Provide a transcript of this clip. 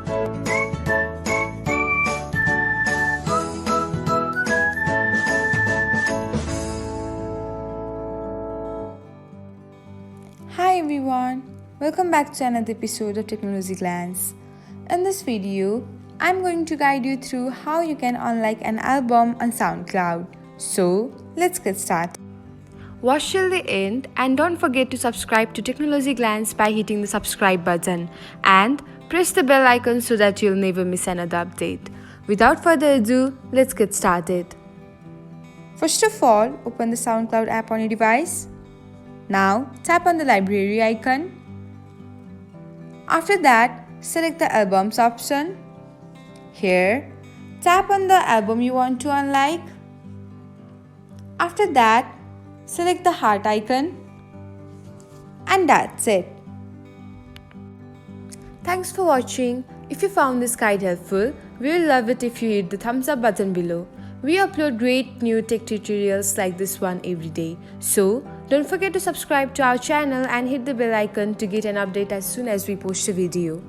Hi everyone, welcome back to another episode of Technologyglance. In this video, I'm going to guide you through how you can unlike an album on SoundCloud. So, let's get started. Watch till the end and don't forget to subscribe to Technologyglance by hitting the subscribe button and press the bell icon so that you'll never miss another update. Without further ado, let's get started. First of all, open the SoundCloud app on your device. Now, tap on the library icon. After that, select the albums option. Here, tap on the album you want to unlike. After that, select the heart icon. And that's it. Thanks for watching. If you found this guide helpful, we will love it if you hit the thumbs up button below. We upload great new tech tutorials like this one every day. So, don't forget to subscribe to our channel and hit the bell icon to get an update as soon as we post a video.